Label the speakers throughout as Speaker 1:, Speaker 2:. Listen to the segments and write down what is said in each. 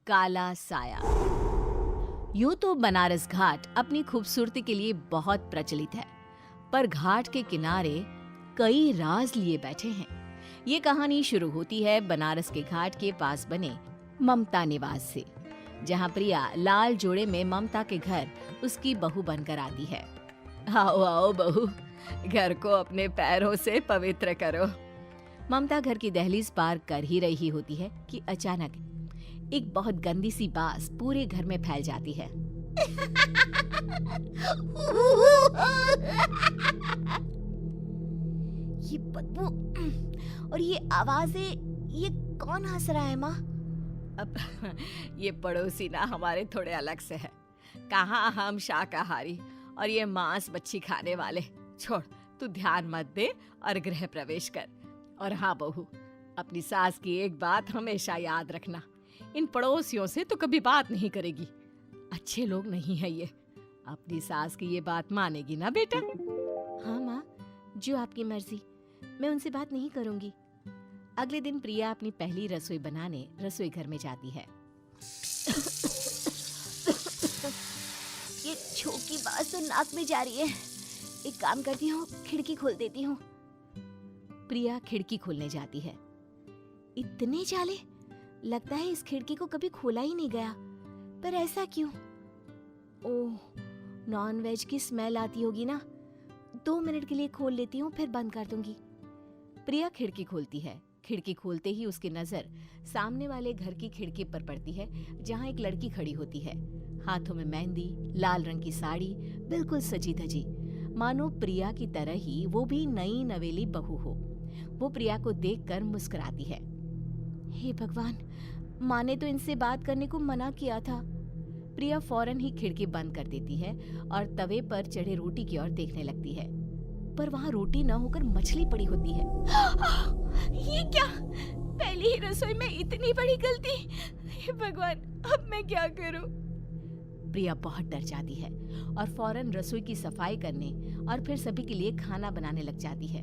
Speaker 1: काला साया। यूं तो बनारस घाट अपनी खूबसूरती के लिए बहुत प्रचलित है, पर घाट के किनारे कई राज लिए बैठे हैं। ये कहानी शुरू होती है बनारस के घाट के पास बने ममता निवास से, जहां प्रिया लाल जोड़े में ममता के घर उसकी बहू बनकर आती है। आओ आओ बहू, घर को अपने पैरों से पवित्र करो। ममता घर की दहलीज पार कर ही रही होती है कि अचानक एक बहुत गंदी सी बास पूरे घर में फैल जाती है।
Speaker 2: ये बदबू और ये आवाजें, ये कौन हंस रहा है माँ?
Speaker 1: अब ये पड़ोसी ना हमारे थोड़े अलग से है। कहाँ हम शाकाहारी और ये मांस मच्छी खाने वाले। छोड़, तू ध्यान मत दे और गृह प्रवेश कर। और हाँ बहू, अपनी सास की एक बात हमेशा याद रखना, इन पड़ोसियों से तो कभी बात नहीं करेगी। अच्छे लोग नहीं है ये। अपनी सास की ये बात मानेगी ना बेटा?
Speaker 2: हाँ माँ, जो आपकी मर्जी, मैं उनसे बात नहीं करूंगी।
Speaker 1: अगले दिन प्रिया अपनी पहली रसोई बनाने रसोई घर में जाती है।
Speaker 2: ये छोकी बात तो नाक में जा रही है। एक काम करती हूँ, खिड़की खोल देती हूँ।
Speaker 1: प्रिया खिड़की खोलने जाती है।
Speaker 2: इतने जाले, लगता है इस खिड़की को कभी खोला ही नहीं गया। पर ऐसा क्यों? ओह, नॉन वेज की स्मेल आती होगी ना। 2 मिनट के लिए खोल लेती हूँ, फिर बंद कर दूंगी।
Speaker 1: प्रिया खिड़की खोलती है। खिड़की खोलते ही उसकी नजर सामने वाले घर की खिड़की पर पड़ती है, जहाँ एक लड़की खड़ी होती है, हाथों में मेहंदी, लाल रंग की साड़ी, बिल्कुल सजी धजी, मानो प्रिया की तरह ही वो भी नई नवेली बहू हो। वो प्रिया को देखकर मुस्कुराती है।
Speaker 2: हे भगवान, माँ ने तो इनसे बात करने को मना किया था।
Speaker 1: प्रिया फौरन ही खिड़की बंद कर देती है और तवे पर चढ़े रोटी की ओर देखने लगती है, पर वहाँ रोटी न होकर मछली पड़ी होती है।
Speaker 2: ये क्या? पहली ही रसोई में इतनी बड़ी गलती। हे भगवान, अब मैं क्या करूं?
Speaker 1: प्रिया बहुत डर जाती है और फौरन रसोई की सफाई करने और फिर सभी के लिए खाना बनाने लग जाती है।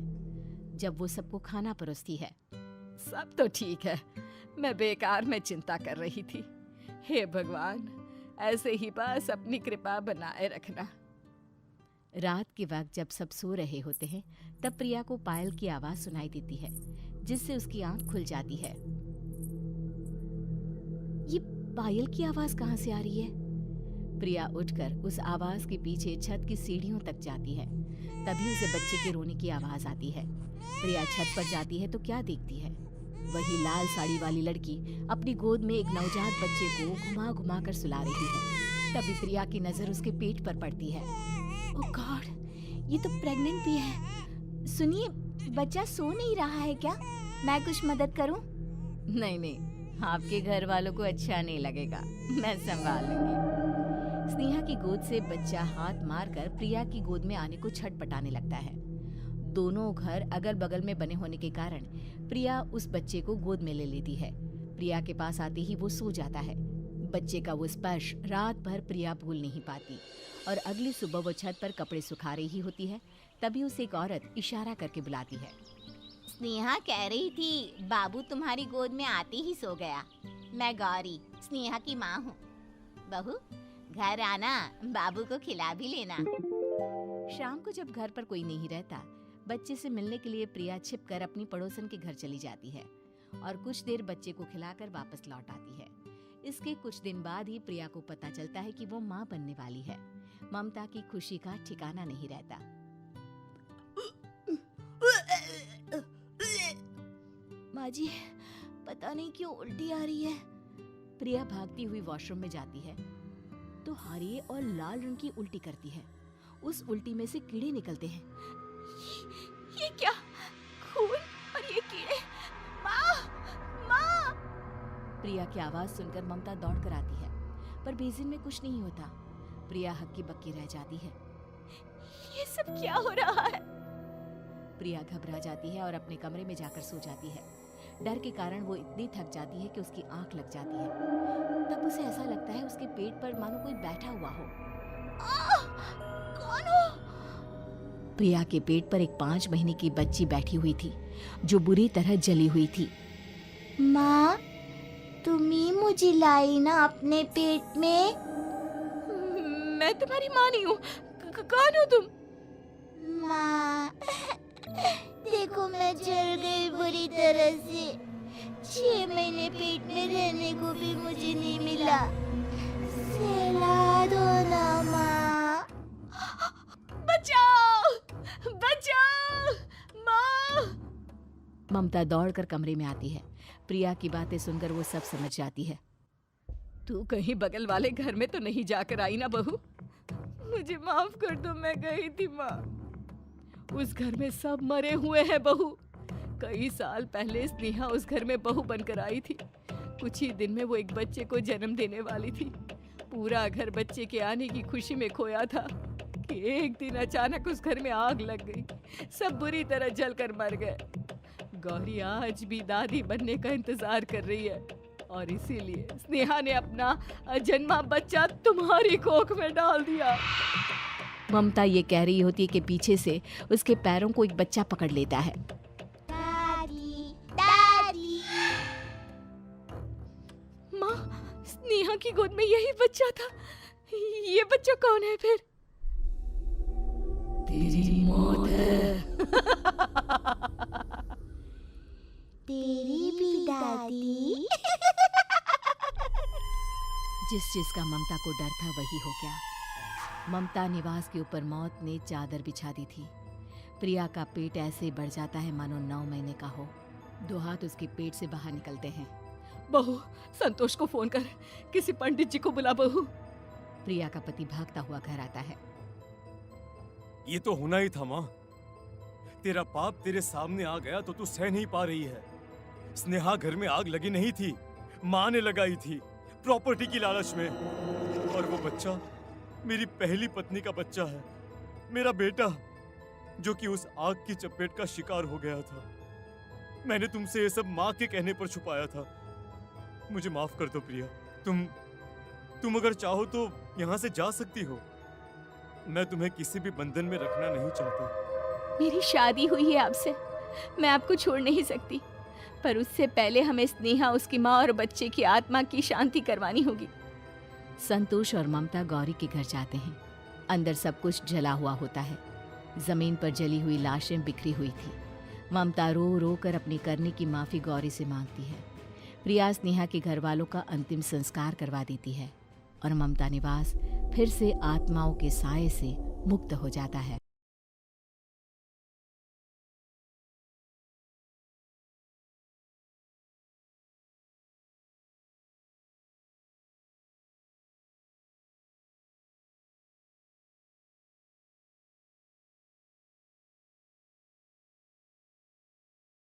Speaker 1: जब वो सबको खाना परोसती है, सब तो ठीक है, मैं बेकार में चिंता कर रही थी। हे भगवान, ऐसे ही बस अपनी कृपा बनाए रखना। रात के वक्त जब सब सो रहे होते हैं, तब प्रिया को पायल की आवाज सुनाई देती है, जिससे उसकी आंख खुल जाती है।
Speaker 2: ये पायल की आवाज कहाँ से आ रही है?
Speaker 1: प्रिया उठकर उस आवाज के पीछे छत की सीढ़ियों तक जाती है। तभी उसे बच्चे के रोने की आवाज आती है। प्रिया छत पर जाती है तो क्या देखती है? वही लाल साड़ी वाली लड़की अपनी गोद में एक नवजात बच्चे को घुमा घुमा कर सुला रही है। तभी प्रिया की नजर उसके पेट पर पड़ती है।
Speaker 2: ओह गॉड, ये तो प्रेग्नेंट भी है। सुनिए, बच्चा सो नहीं रहा है क्या? मैं कुछ मदद करूं?
Speaker 1: नहीं नहीं, आपके घर वालों को अच्छा नहीं लगेगा, मैं संभाल लूंगी। स्नेहा की गोद से बच्चा हाथ मारकर प्रिया की गोद में आने को छटपटाने लगता है। दोनों घर अगल बगल में बने होने के कारण प्रिया उस बच्चे को गोद में ले लेती है। प्रिया के पास आते ही वो सो जाता है। बच्चे का वो स्पर्श रात भर प्रिया भूल नहीं पाती और अगली सुबह वो छत पर कपड़े सुखा रही होती है। तभी उसे एक औरत इशारा करके बुलाती है।
Speaker 2: स्नेहा कह रही थी बाबू तुम्हारी गोद में आते ही सो गया। मैं गौरी, स्नेहा की माँ हूँ। बहू, घर आना, बाबू को खिला भी लेना।
Speaker 1: शाम को जब घर पर कोई नहीं रहता, बच्चे से मिलने के लिए प्रिया छिपकर अपनी पड़ोसन के घर चली जाती है और कुछ देर बच्चे को खिलाकर वापस लौट आती है। इसके कुछ दिन बाद ही प्रिया को पता चलता है कि वो माँ बनने वाली है। ममता की खुशी का ठिकाना नहीं रहता।
Speaker 2: माँ जी, पता नहीं क्यों उल्टी आ रही है।
Speaker 1: प्रिया भागती हुई वॉशरूम में जाती है तो हरे और लाल रंग की उल्टी करती है। उस उल्टी में से कीड़े निकलते हैं।
Speaker 2: ये क्या? खून और ये कीड़े! माँ! माँ!
Speaker 1: प्रिया की आवाज सुनकर ममता दौड़ कर आती है, पर बेसिन में कुछ नहीं होता। प्रिया हक्की बक्की रह जाती है।
Speaker 2: ये सब क्या हो रहा है?
Speaker 1: प्रिया घबरा जाती है और अपने कमरे में जाकर सो जाती है। डर के कारण वो इतनी थक जाती है कि उसकी आंख लग जाती है। तब उसे ऐसा लगता है उसके पेट पर मानो कोई बैठा हुआ हो।
Speaker 2: कौन हो?
Speaker 1: प्रिया के पेट पर एक 5 महीने की बच्ची बैठी हुई थी, जो बुरी तरह जली हुई थी।
Speaker 2: माँ, तुम ही मुझे लाई ना अपने पेट में।
Speaker 1: मैं तुम्हारी माँ नहीं हूँ। कौन हो तुम?
Speaker 2: माँ, देखो मैं जल गई बुरी तरह से। 6 महीने पेट में रहने को भी मुझे नहीं मिला। सहला दो ना माँ।
Speaker 1: बचाओ! बचाओ! माँ! ममता दौड़कर कमरे में आती है। प्रिया की बातें सुनकर वो सब समझ जाती है। तू कहीं बगल वाले घर में तो नहीं जाकर आई ना बहू? मुझे माफ कर दो, मैं गई थी माँ। उस घर में सब मरे हुए हैं बहू। कई साल पहले स्नेहा उस घर में बहू बनकर आई थी। कुछ ही दिन में वो एक बच्चे को जन्म देने वाली थी। पूरा घर बच्चे के आने की खुशी में खोया था कि एक दिन अचानक उस घर में आग लग गई। सब बुरी तरह जलकर मर गए। गौरी आज भी दादी बनने का इंतजार कर रही है और इसीलिए स्नेहा ने अपना अजन्मा बच्चा तुम्हारी कोख में डाल दिया। ममता ये कह रही होती है कि पीछे से उसके पैरों को एक बच्चा पकड़ लेता है।
Speaker 2: दादी, दादी।
Speaker 1: माँ, स्नेहा की गोद में यही बच्चा था। ये बच्चा कौन है फिर? तेरी मौत है।
Speaker 2: तेरी भी दादी।
Speaker 1: जिस चीज का ममता को डर था वही हो गया। ममता निवास के ऊपर मौत ने चादर बिछा दी थी। प्रिया का पेट ऐसे बढ़ जाता है मानो 9 महीने का हो। 2 हाथ उसके पेट से बाहर निकलते हैं। बहू, संतोष को फोन कर, किसी पंडित जी को बुला बहू। प्रिया का पति भागता हुआ घर आता है।
Speaker 3: ये तो होना ही था माँ। तेरा पाप तेरे सामने आ गया तो तू सह नहीं पा रही है। स्नेहा घर में आग लगी नहीं थी, माँ ने लगाई थी, प्रॉपर्टी की लालच में। और वो बच्चा मेरी पहली पत्नी का बच्चा है, मेरा बेटा, जो कि उस आग की चपेट का शिकार हो गया था। मैंने तुमसे ये सब माँ के कहने पर छुपाया था। मुझे माफ कर दो प्रिया। तुम अगर चाहो तो यहाँ से जा सकती हो। मैं तुम्हें किसी भी बंधन में रखना नहीं चाहता।
Speaker 1: मेरी शादी हुई है आपसे, मैं आपको छोड़ नहीं सकती, पर उससे पहले हमें स्नेहा, उसकी माँ और बच्चे की आत्मा की शांति करवानी होगी। संतोष और ममता गौरी के घर जाते हैं। अंदर सब कुछ जला हुआ होता है। जमीन पर जली हुई लाशें बिखरी हुई थी। ममता रो रो कर अपनी करने की माफी गौरी से मांगती है। प्रिया स्नेहा के घर वालों का अंतिम संस्कार करवा देती है और ममता निवास फिर से आत्माओं के साए से मुक्त हो जाता है।